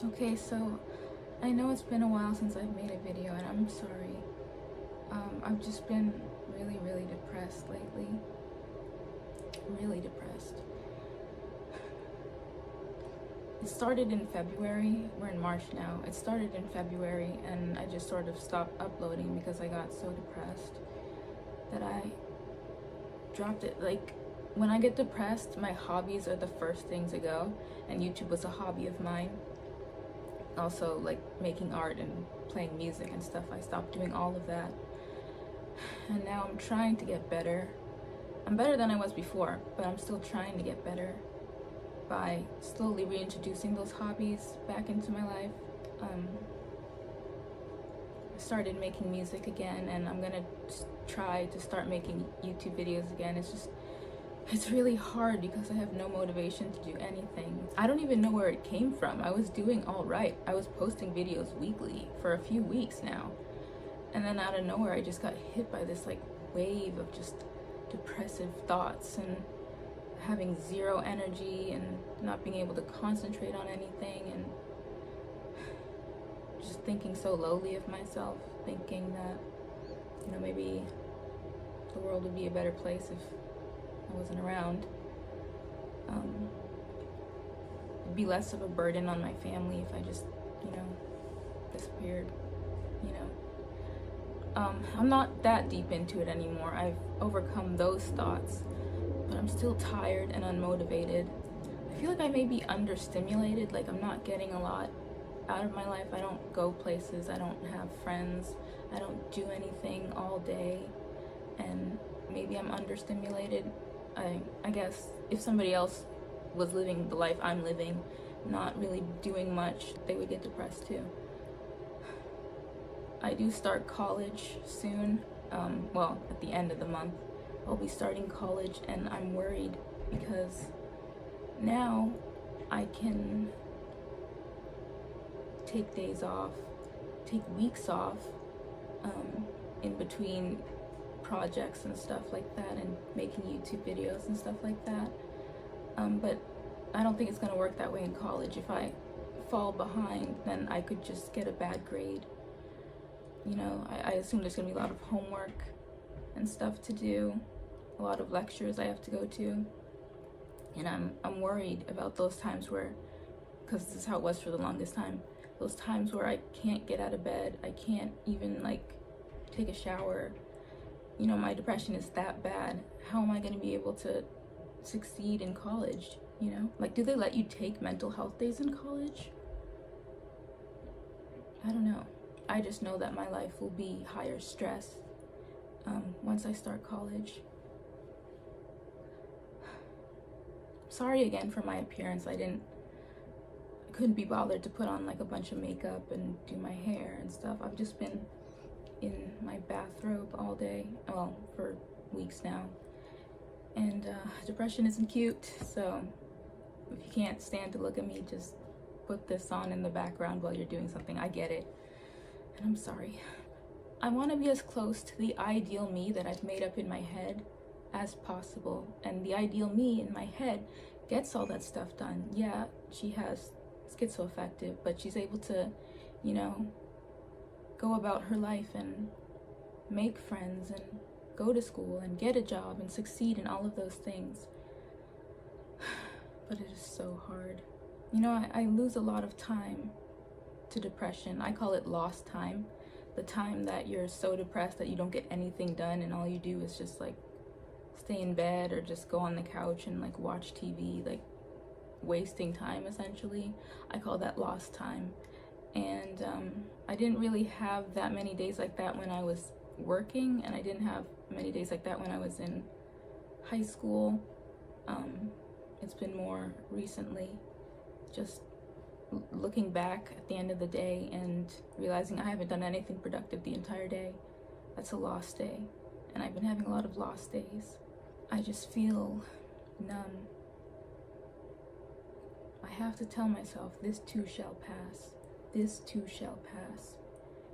Okay, so I know it's been a while since I've made a video, and I'm sorry. I've just been really depressed lately. Really depressed. It started in February. We're in March now. It started in February, and I just sort of stopped uploading because I got so depressed that I dropped it. Like, when I get depressed, my hobbies are the first things to go, and YouTube was a hobby of mine. Also, like making art and playing music and stuff. I stopped doing all of that, and now I'm trying to get better. I'm better than I was before, but I'm still trying to get better by slowly reintroducing those hobbies back into my life. I started making music again, and I'm gonna try to start making YouTube videos again. It's really hard because I have no motivation to do anything. I don't even know where it came from. I was doing all right. I was posting videos weekly for a few weeks now. And then out of nowhere, I just got hit by this like wave of just depressive thoughts and having zero energy and not being able to concentrate on anything, and just thinking so lowly of myself, thinking that, maybe the world would be a better place if I wasn't around. It'd be less of a burden on my family if I just, disappeared, you know. I'm not that deep into it anymore. I've overcome those thoughts, but I'm still tired and unmotivated. I feel like I may be understimulated, like I'm not getting a lot out of my life. I don't go places, I don't have friends, I don't do anything all day, and maybe I'm understimulated. I guess if somebody else was living the life I'm living, not really doing much, they would get depressed too. I do start college soon. Well, at the end of the month, I'll be starting college, and I'm worried because now I can take days off, take weeks off, in between projects and stuff like that, and making YouTube videos and stuff like that. But I don't think it's gonna work that way in college. If I fall behind, then I could just get a bad grade. I assume there's gonna be a lot of homework and stuff to do, a lot of lectures I have to go to, and I'm worried about those times where, because this is how it was for the longest time, those times where I can't get out of bed, I can't even like take a shower. My depression is that bad. How am I gonna be able to succeed in college? Like, do they let you take mental health days in college? I don't know. I just know that my life will be higher stress once I start college. Sorry again for my appearance. I couldn't be bothered to put on like a bunch of makeup and do my hair and stuff. I've just been in my bathrobe all day, well, for weeks now. And depression isn't cute, so if you can't stand to look at me, just put this on in the background while you're doing something. I get it. And I'm sorry. I want to be as close to the ideal me that I've made up in my head as possible. And the ideal me in my head gets all that stuff done. Yeah, she has schizoaffective, but she's able to, go about her life and make friends and go to school and get a job and succeed in all of those things. But it is so hard. I lose a lot of time to depression. I call it lost time. The time that you're so depressed that you don't get anything done, and all you do is just like stay in bed or just go on the couch and like watch TV, like wasting time essentially. I call that lost time. And I didn't really have that many days like that when I was working, and I didn't have many days like that when I was in high school. It's been more recently, just looking back at the end of the day and realizing I haven't done anything productive the entire day. That's a lost day, and I've been having a lot of lost days. I just feel numb. I have to tell myself, this too shall pass. This too shall pass.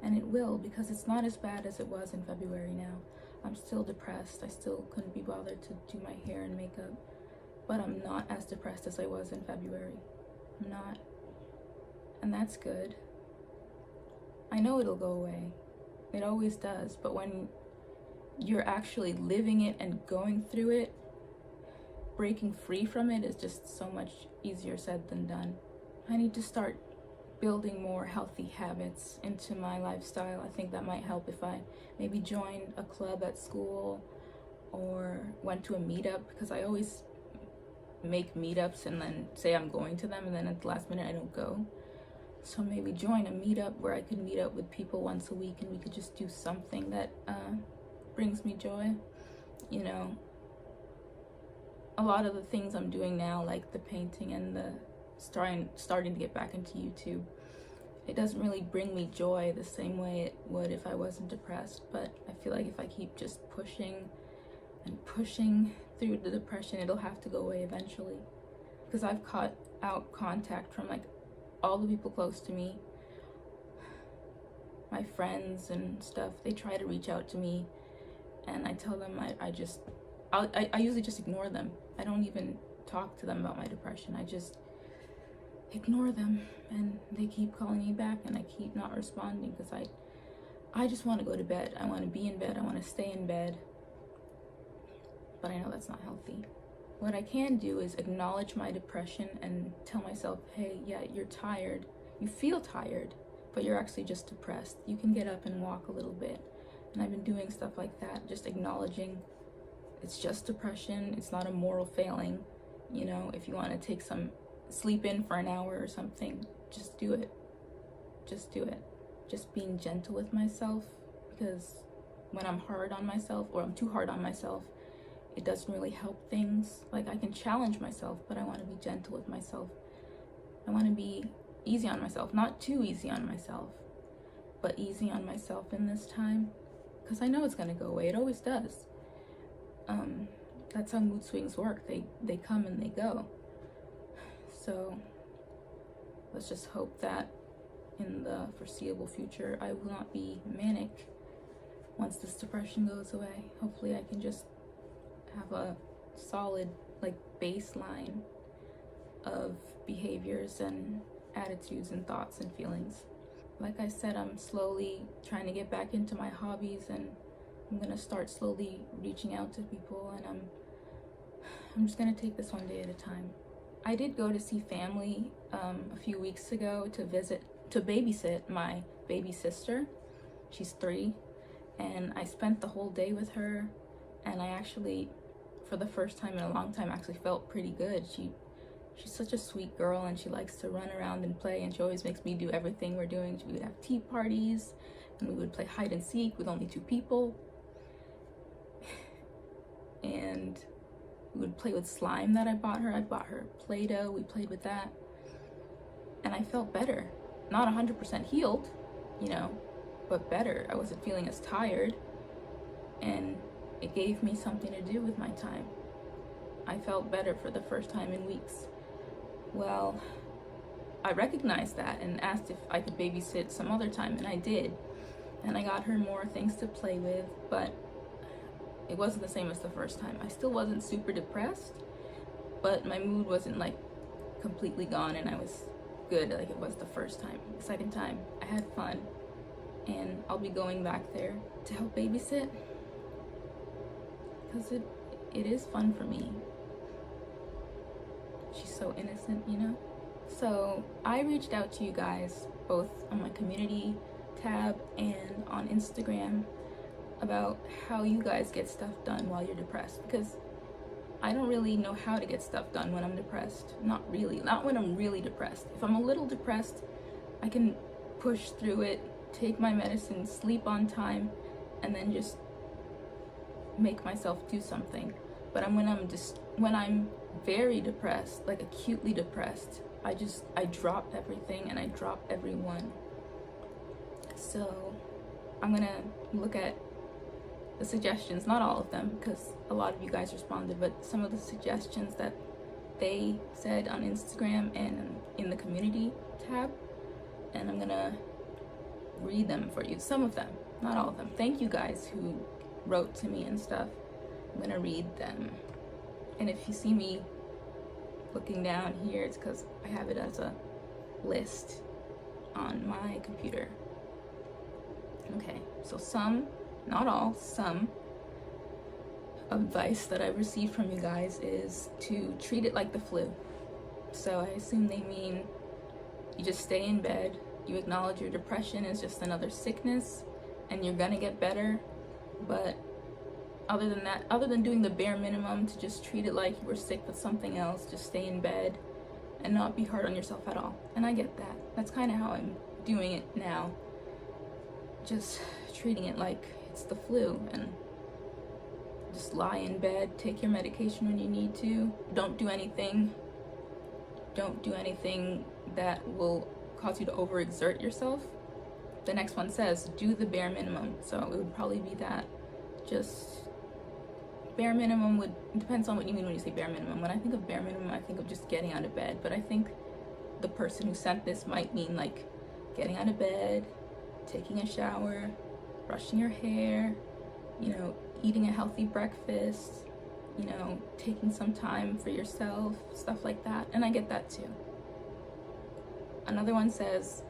And it will, because it's not as bad as it was in February now. I'm still depressed. I still couldn't be bothered to do my hair and makeup, but I'm not as depressed as I was in February. I'm not. and that's good. I know it'll go away. It always does, but when you're actually living it and going through it, breaking free from it is just so much easier said than done. I need to start building more healthy habits into my lifestyle. I think that might help if I maybe joined a club at school or went to a meetup, because I always make meetups and then say I'm going to them and then at the last minute I don't go. So maybe join a meetup where I could meet up with people once a week and we could just do something that brings me joy. You know, a lot of the things I'm doing now, like the painting and the starting to get back into YouTube, it doesn't really bring me joy the same way it would if I wasn't depressed. But I feel like if I keep just pushing and pushing through the depression, it'll have to go away eventually. Because I've cut out contact from like all the people close to me, my friends and stuff. They try to reach out to me and I tell them I usually just ignore them. I don't even talk to them about my depression. I just ignore them, and they keep calling me back and I keep not responding because I just want to go to bed. I want to be in bed. I want to stay in bed. But I know that's not healthy. What I can do is acknowledge my depression and tell myself, hey, yeah, you're tired. You feel tired, but you're actually just depressed. You can get up and walk a little bit. And I've been doing stuff like that, just acknowledging it's just depression. It's not a moral failing. You know, if you want to take some sleep in for an hour or something, just do it. Just do it. Just being gentle with myself, because when I'm hard on myself or I'm too hard on myself, it doesn't really help things. Like, I can challenge myself, but I want to be gentle with myself. I want to be easy on myself, not too easy on myself, but easy on myself in this time, because I know it's going to go away. It always does. That's how mood swings work. They come and they go. So let's just hope that in the foreseeable future I will not be manic once this depression goes away. Hopefully I can just have a solid like baseline of behaviors and attitudes and thoughts and feelings. Like I said, I'm slowly trying to get back into my hobbies, and I'm gonna start slowly reaching out to people, and I'm just gonna take this one day at a time. I did go to see family a few weeks ago to babysit my baby sister. She's 3, and I spent the whole day with her, and I actually, for the first time in a long time, actually felt pretty good. She's such a sweet girl, and she likes to run around and play, and she always makes me do everything we're doing. We would have tea parties, and we would play hide and seek with only 2 people, and we would play with slime that I bought her Play-Doh. We played with that, and I felt better. Not 100% healed, you know, but better. I wasn't feeling as tired, and it gave me something to do with my time. I felt better for the first time in weeks. Well, I recognized that and asked if I could babysit some other time, and I did. And I got her more things to play with, but it wasn't the same as the first time. I still wasn't super depressed, but my mood wasn't like completely gone, and I was good like it was the first time. The second time, I had fun, and I'll be going back there to help babysit, because it is fun for me. She's so innocent, you know? So I reached out to you guys both on my community tab and on Instagram about how you guys get stuff done while you're depressed, because I don't really know how to get stuff done when I'm depressed. Not really. Not when I'm really depressed. If I'm a little depressed, I can push through it, take my medicine, sleep on time, and then just make myself do something. But when I'm very depressed, like acutely depressed, I drop everything and I drop everyone. So I'm gonna look at the suggestions, not all of them, because a lot of you guys responded, but some of the suggestions that they said on Instagram and in the community tab, and I'm gonna read them for you. Some of them, not all of them. Thank you guys who wrote to me and stuff. I'm gonna read them. And if you see me looking down here, it's because I have it as a list. on my computer. Okay, so some, not all, some advice that I've received from you guys is to treat it like the flu. So I assume they mean you just stay in bed, you acknowledge your depression is just another sickness, and you're gonna get better. But other than that, other than doing the bare minimum to just treat it like you were sick with something else, just stay in bed and not be hard on yourself at all. And I get that. That's kind of how I'm doing it now. Just treating it like it's the flu, and just lie in bed, take your medication when you need to. Don't do anything that will cause you to overexert yourself. The next one says do the bare minimum, so it would probably be that. Just bare minimum would, depends on what you mean when you say bare minimum. When I think of bare minimum, I think of just getting out of bed, but I think the person who sent this might mean like getting out of bed, taking a shower, brushing your hair, you know, eating a healthy breakfast, you know, taking some time for yourself, stuff like that. And I get that too. Another one says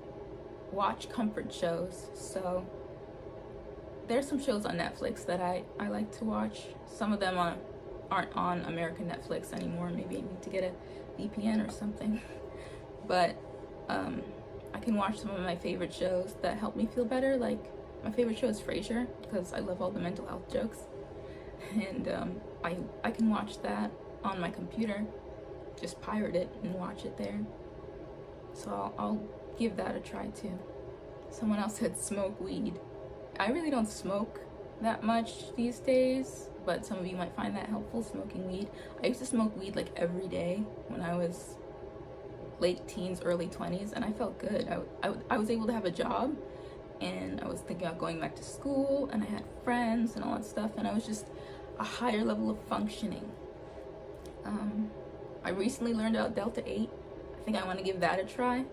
watch comfort shows. So there's some shows on Netflix that I like to watch. Some of them aren't on American Netflix anymore. Maybe I need to get a VPN or something. But I can watch some of my favorite shows that help me feel better. Like my favorite show is Frasier, because I love all the mental health jokes. And I can watch that on my computer, just pirate it and watch it there. So I'll give that a try too. Someone else said smoke weed. I really don't smoke that much these days, but some of you might find that helpful, smoking weed. I used to smoke weed like every day when I was late teens, early 20s, and I felt good. I was able to have a job, and I was thinking about going back to school, and I had friends and all that stuff, and I was just a higher level of functioning. I recently learned about Delta 8. I think I want to give that a try.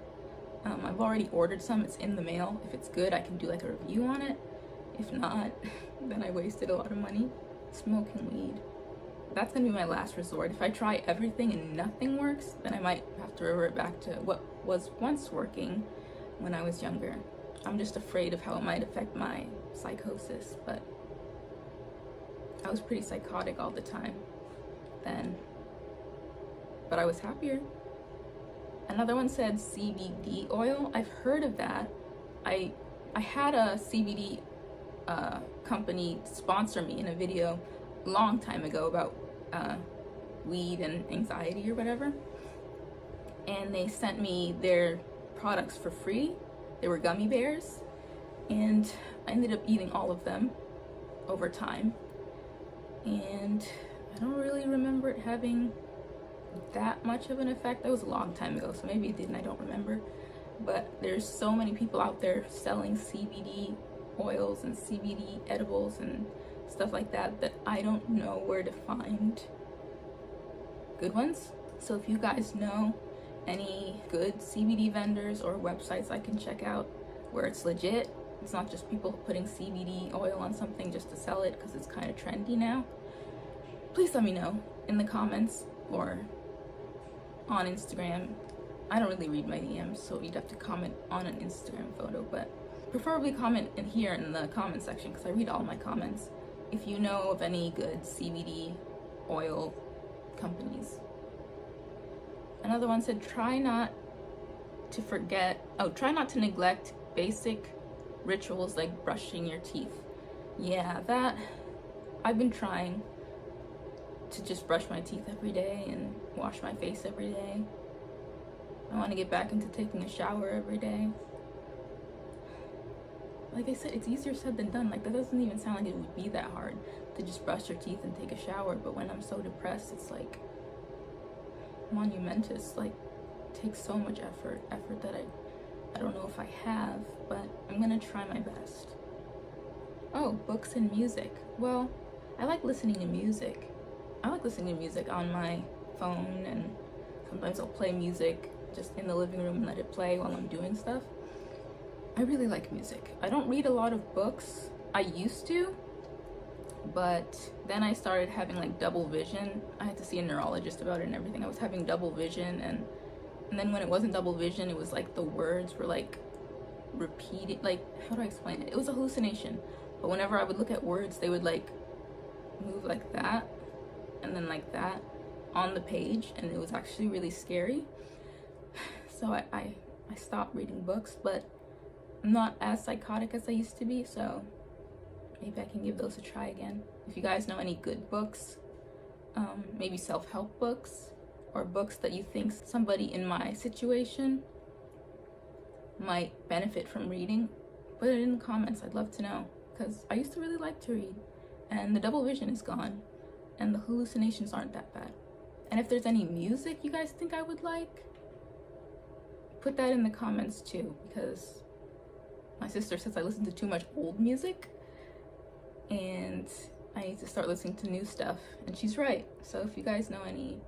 I've already ordered some. It's in the mail. If it's good, I can do like a review on it. If not, then I wasted a lot of money smoking weed. That's gonna be my last resort. If I try everything and nothing works, then I might have to revert back to what was once working when I was younger. I'm just afraid of how it might affect my psychosis, but I was pretty psychotic all the time then. But I was happier. Another one said CBD oil. I've heard of that. I had a CBD company sponsor me in a video a long time ago about weed and anxiety or whatever. And they sent me their products for free. They were gummy bears. And I ended up eating all of them over time. And I don't really remember it having that much of an effect. That was a long time ago, so maybe it didn't, I don't remember. But there's so many people out there selling CBD oils and CBD edibles and stuff like that that I don't know where to find good ones. So if you guys know any good CBD vendors or websites I can check out where it's legit, it's not just people putting CBD oil on something just to sell it because it's kind of trendy now, please let me know in the comments or on Instagram. I don't really read my DMs, so you'd have to comment on an Instagram photo, but preferably comment in here in the comment section because I read all my comments. If you know of any good CBD oil companies. Another one said try not to neglect basic rituals like brushing your teeth. Yeah, that I've been trying to just brush my teeth every day and wash my face every day. I want to get back into taking a shower every day. Like I said, it's easier said than done. Like that doesn't even sound like it would be that hard to just brush your teeth and take a shower. But when I'm so depressed, it's like monumentous. Like it takes so much effort that I don't know if I have, but I'm gonna try my best. Oh, books and music. Well, I like listening to music. I like listening to music on my phone, and sometimes I'll play music just in the living room and let it play while I'm doing stuff. I really like music. I don't read a lot of books. I used to, but then I started having like double vision. I had to see a neurologist about it and everything. I was having double vision, and then when it wasn't double vision, it was like the words were like repeating, like, how do I explain it? It was a hallucination, but whenever I would look at words, they would like move like that and then like that on the page, and it was actually really scary. So I stopped reading books, but I'm not as psychotic as I used to be, so maybe I can give those a try again. If you guys know any good books, maybe self-help books, or books that you think somebody in my situation might benefit from reading, put it in the comments. I'd love to know, because I used to really like to read, and the double vision is gone, and the hallucinations aren't that bad. And if there's any music you guys think I would like, put that in the comments too, because my sister says I listen to too much old music and I need to start listening to new stuff, and she's right. So if you guys know any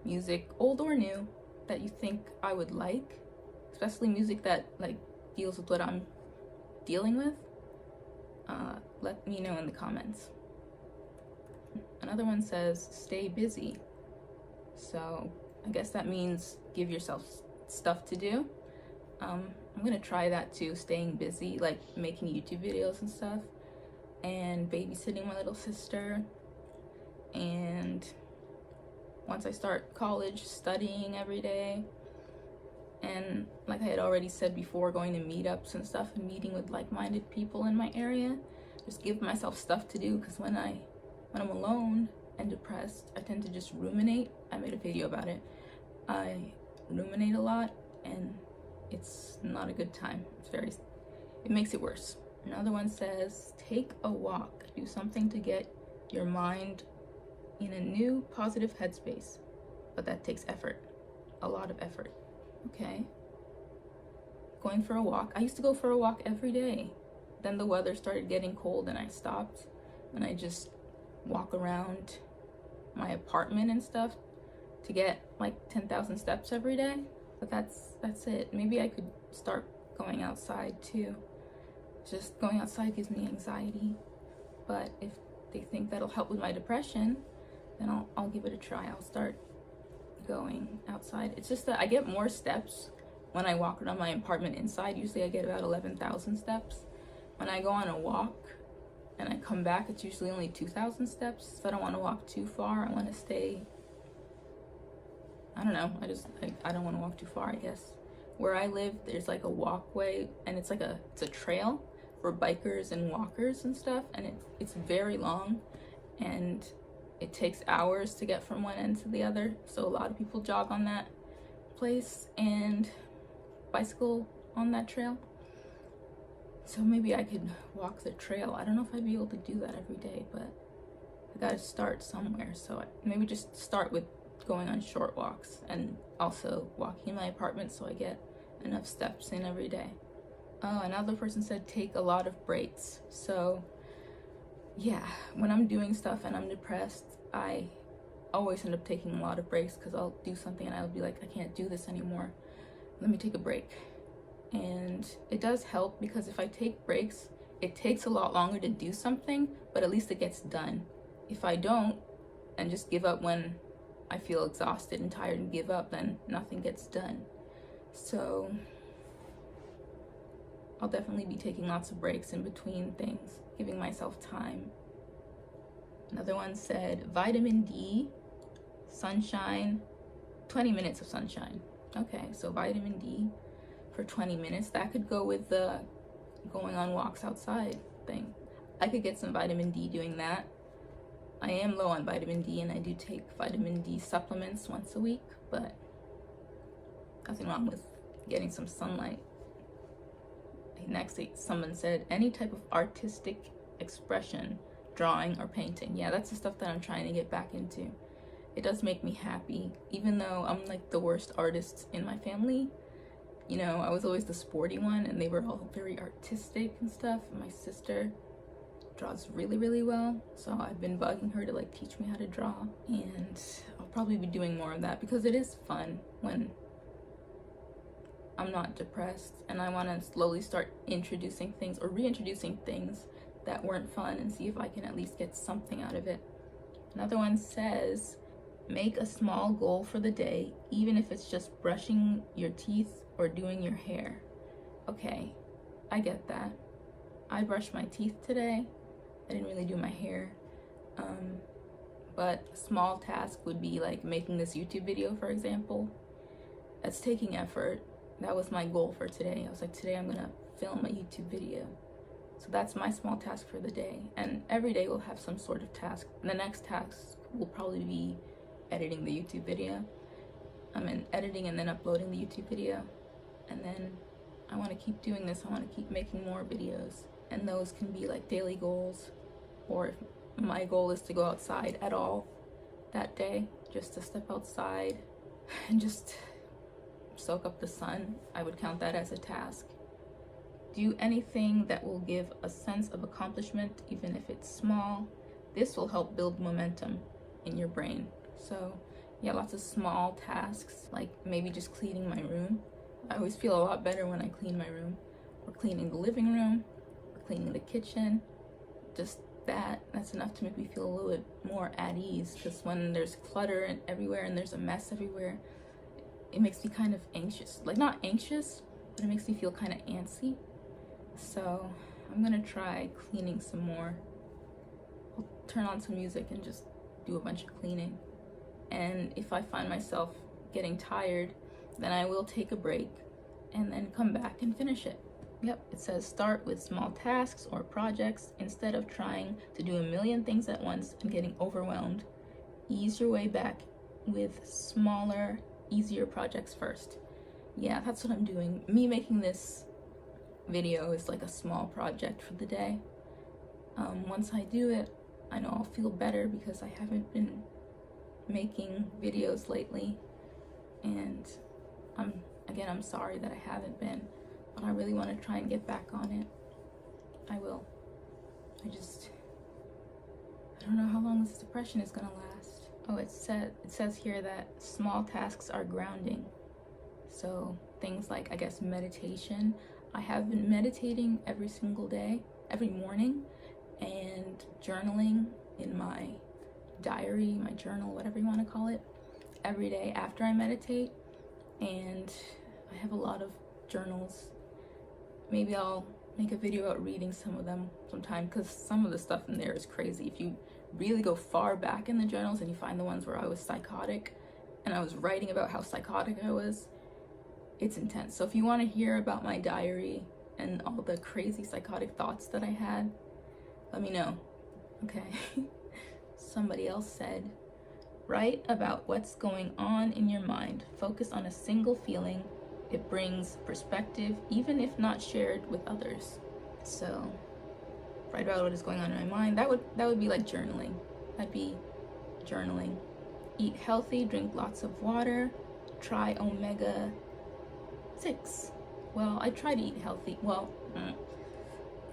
music, old or new, that you think I would like, especially music that like deals with what I'm dealing with, let me know in the comments. Another one says stay busy, so I guess that means give yourself stuff to do. I'm gonna try that too, staying busy, like making YouTube videos and stuff, and babysitting my little sister, and once I start college, studying every day, and like I had already said before, going to meetups and stuff and meeting with like-minded people in my area. Just give myself stuff to do, because when I'm alone and depressed, I tend to just ruminate. I made a video about it. I ruminate a lot, and it's not a good time. It makes it worse. Another one says take a walk, do something to get your mind in a new positive headspace, but that takes effort, a lot of effort. Okay, going for a walk. I used to go for a walk every day. Then the weather started getting cold and I stopped, and I just walk around my apartment and stuff to get like 10,000 steps every day. But that's it. Maybe I could start going outside too. Just going outside gives me anxiety, but if they think that'll help with my depression, then I'll give it a try. I'll start going outside. It's just that I get more steps when I walk around my apartment inside. Usually I get about 11,000 steps. When I go on a walk and I come back, it's usually only 2,000 steps. So I don't want to walk too far. I want to stay, I don't know, I don't want to walk too far, I guess. Where I live, there's like a walkway, and it's a trail for bikers and walkers and stuff, and it's very long, and it takes hours to get from one end to the other. So a lot of people jog on that place and bicycle on that trail. So maybe I could walk the trail. I don't know if I'd be able to do that every day, but I gotta start somewhere. So maybe just start with going on short walks, and also walking in my apartment so I get enough steps in every day. Oh, another person said take a lot of breaks. So yeah, when I'm doing stuff and I'm depressed, I always end up taking a lot of breaks, because I'll do something and I'll be like, I can't do this anymore. Let me take a break. And it does help, because if I take breaks, it takes a lot longer to do something, but at least it gets done. If I don't and just give up when I feel exhausted and tired and give up, then nothing gets done. So I'll definitely be taking lots of breaks in between things, giving myself time. Another one said vitamin D, sunshine, 20 minutes of sunshine. Okay, so vitamin D for 20 minutes. That could go with the going on walks outside thing. I could get some vitamin D doing that. I am low on vitamin D, and I do take vitamin D supplements once a week, but nothing wrong with getting some sunlight. Next, someone said any type of artistic expression, drawing or painting. Yeah, that's the stuff that I'm trying to get back into. It does make me happy, even though I'm like the worst artist in my family. You know, I was always the sporty one, and they were all very artistic and stuff. My sister draws really, really well, so I've been bugging her to like teach me how to draw, and I'll probably be doing more of that, because it is fun when I'm not depressed, and I want to slowly start introducing things or reintroducing things that weren't fun, and see if I can at least get something out of it. Another one says make a small goal for the day, even if it's just brushing your teeth or doing your hair. Okay, I get that. I brushed my teeth today. I didn't really do my hair. But a small task would be like making this YouTube video, for example. That's taking effort. That was my goal for today. I was like, today I'm gonna film a YouTube video. So that's my small task for the day. And every day we'll have some sort of task. The next task will probably be editing the YouTube video. Editing and then uploading the YouTube video. And then I want to keep doing this. I want to keep making more videos. And those can be like daily goals, or if my goal is to go outside at all that day, just to step outside and just soak up the sun, I would count that as a task. Do anything that will give a sense of accomplishment, even if it's small. This will help build momentum in your brain. So yeah, lots of small tasks, like maybe just cleaning my room. I always feel a lot better when I clean my room, or cleaning the living room, or cleaning the kitchen. Just that's enough to make me feel a little bit more at ease, because when there's clutter and everywhere and there's a mess everywhere, it makes me kind of anxious. Like, not anxious, but it makes me feel kind of antsy. So I'm gonna try cleaning some more. I'll turn on some music and just do a bunch of cleaning. And if I find myself getting tired, then I will take a break and then come back and finish it. Yep, it says start with small tasks or projects instead of trying to do a million things at once and getting overwhelmed. Ease your way back with smaller, easier projects first. Yeah, that's what I'm doing. Me making this video is like a small project for the day. Once I do it, I know I'll feel better, because I haven't been making videos lately, and I'm sorry that I haven't been, but I really want to try and get back on it. I will. I don't know how long this depression is gonna last. Oh, it says here that small tasks are grounding. So things like, I guess, meditation. I have been meditating every single day, every morning, and journaling in my diary, my journal, whatever you want to call it, every day after I meditate. And I have a lot of journals. Maybe I'll make a video about reading some of them sometime, because some of the stuff in there is crazy. If you really go far back in the journals and you find the ones where I was psychotic and I was writing about how psychotic I was, it's intense. So if you want to hear about my diary and all the crazy psychotic thoughts that I had, let me know. Okay. Somebody else said, write about what's going on in your mind. Focus on a single feeling. It brings perspective, even if not shared with others. So write about what is going on in my mind. That would be like journaling. That'd be journaling. Eat healthy, drink lots of water, try omega-6. Well, I try to eat healthy. Well,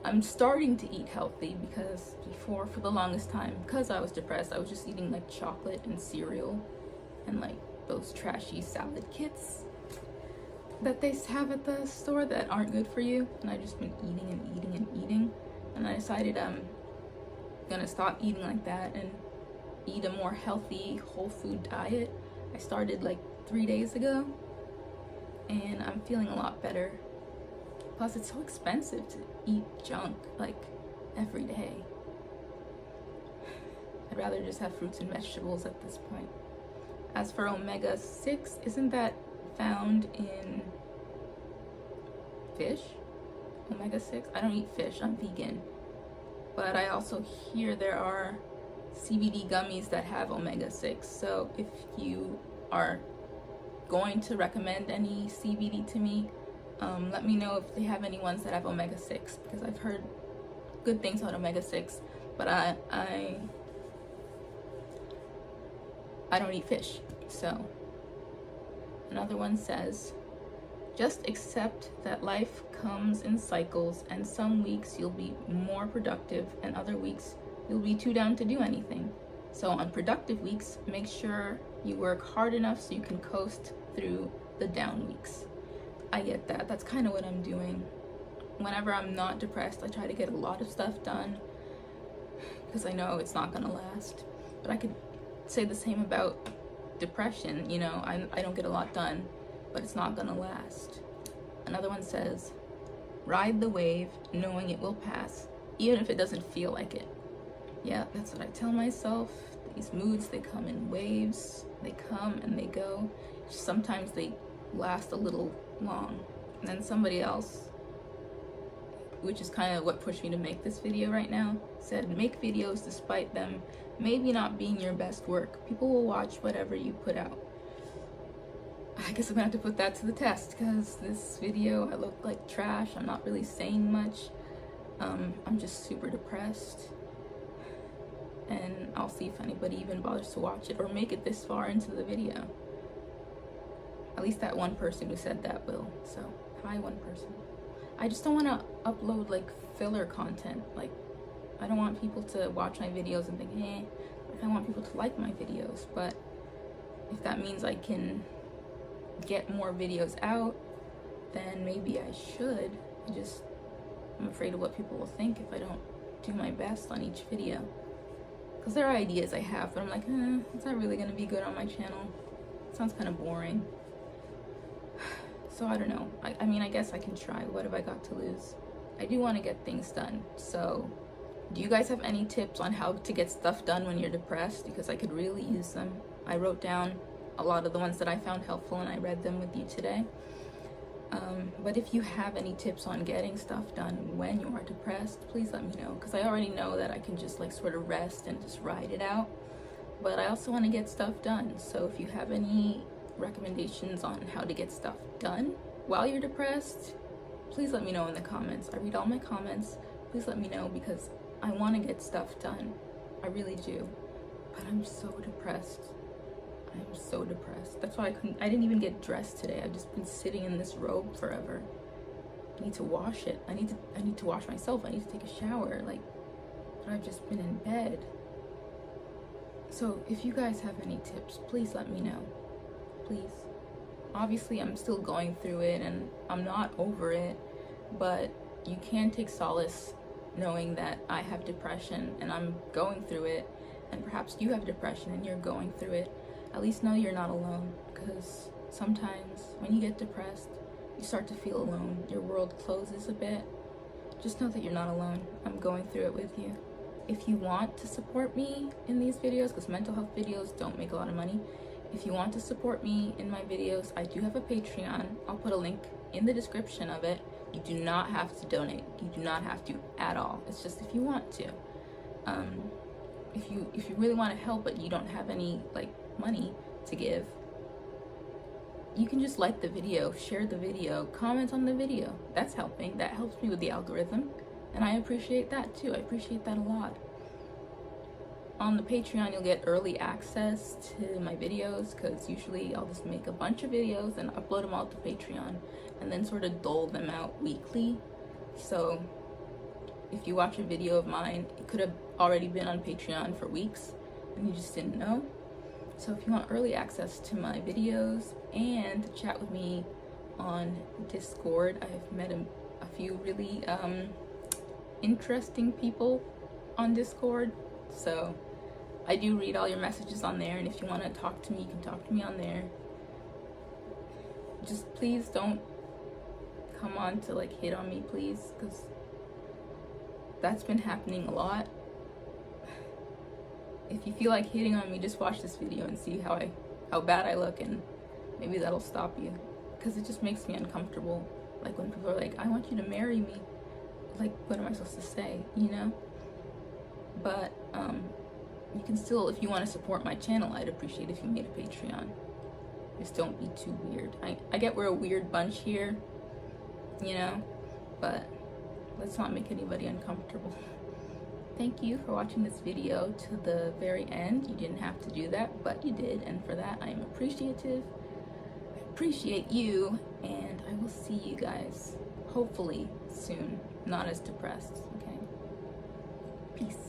I'm starting to eat healthy, because before, for the longest time, because I was depressed, I was just eating like chocolate and cereal and like those trashy salad kits that they have at the store that aren't good for you. And I just been eating and eating and eating. And I decided I'm gonna stop eating like that and eat a more healthy, whole food diet. I started like 3 days ago, and I'm feeling a lot better. Plus, it's so expensive to eat junk like every day. I'd rather just have fruits and vegetables at this point. As for omega-6, isn't that found in fish? Omega-6? I don't eat fish, I'm vegan. But I also hear there are CBD gummies that have omega-6. So if you are going to recommend any CBD to me, let me know if they have any ones that have omega-6, because I've heard good things about omega-6, but I don't eat fish. So another one says, just accept that life comes in cycles, and some weeks you'll be more productive and other weeks you'll be too down to do anything. So on productive weeks, make sure you work hard enough so you can coast through the down weeks. I get that. That's kind of what I'm doing. Whenever I'm not depressed, I try to get a lot of stuff done, because I know it's not gonna last. But I could say the same about depression. You know, I don't get a lot done, but it's not gonna last. Another one says, ride the wave knowing it will pass, even if it doesn't feel like it. Yeah, that's what I tell myself. These moods, they come in waves, they come and they go. Sometimes they last a little long. And then somebody else, which is kind of what pushed me to make this video right now, said make videos despite them maybe not being your best work. People will watch whatever you put out. I guess I'm gonna have to put that to the test, because this video I look like trash. I'm not really saying much. I'm just super depressed, and I'll see if anybody even bothers to watch it or make it this far into the video. At least that one person who said that will. So hi, one person. I just don't want to upload like filler content. Like, I don't want people to watch my videos and think, eh. Like, I want people to like my videos. But if that means I can get more videos out, then maybe I should. I'm afraid of what people will think if I don't do my best on each video. Because there are ideas I have, but I'm like, it's not really going to be good on my channel. It sounds kind of boring. So I don't know. I mean, I guess I can try. What have I got to lose? I do want to get things done. So do you guys have any tips on how to get stuff done when you're depressed? Because I could really use them. I wrote down a lot of the ones that I found helpful, and I read them with you today. But if you have any tips on getting stuff done when you are depressed, please let me know. Because I already know that I can just like sort of rest and just ride it out. But I also want to get stuff done. So if you have any recommendations on how to get stuff done while you're depressed, please let me know in the comments. I read all my comments. Please let me know, because I want to get stuff done. I really do. But I'm so depressed. I'm so depressed. That's why I didn't even get dressed today. I've just been sitting in this robe forever. I need to wash it. I need to wash myself. I need to take a shower. Like, but I've just been in bed. So if you guys have any tips, please let me know. Please. Obviously, I'm still going through it and I'm not over it, but you can take solace knowing that I have depression and I'm going through it, and perhaps you have depression and you're going through it. At least know you're not alone, because sometimes when you get depressed, you start to feel alone. Your world closes a bit. Just know that you're not alone. I'm going through it with you. If you want to support me in these videos, because mental health videos don't make a lot of money, if you want to support me in my videos, I do have a Patreon. I'll put a link in the description of it. You do not have to donate. You do not have to at all. It's just if you want to. If you really want to help but you don't have any like money to give, you can just like the video, share the video, comment on the video. That's helping. That helps me with the algorithm, and I appreciate that too. I appreciate that a lot. On the Patreon, you'll get early access to my videos, because usually I'll just make a bunch of videos and upload them all to Patreon and then sort of dole them out weekly. So if you watch a video of mine, it could have already been on Patreon for weeks and you just didn't know. So if you want early access to my videos and chat with me on Discord, I've met a few really interesting people on Discord. So I do read all your messages on there, and if you want to talk to me, you can talk to me on there. Just please don't come on to like hit on me, please, because that's been happening a lot. If you feel like hitting on me, just watch this video and see how bad I look, and maybe that'll stop you, because it just makes me uncomfortable. Like when people are like, I want you to marry me. Like, what am I supposed to say, you know? But you can still, if you want to support my channel, I'd appreciate if you made a Patreon. Just don't be too weird. I get we're a weird bunch here, you know, but let's not make anybody uncomfortable. Thank you for watching this video to the very end. You didn't have to do that, but you did, and for that I am appreciative. I appreciate you, and I will see you guys hopefully soon, not as depressed. Okay, peace.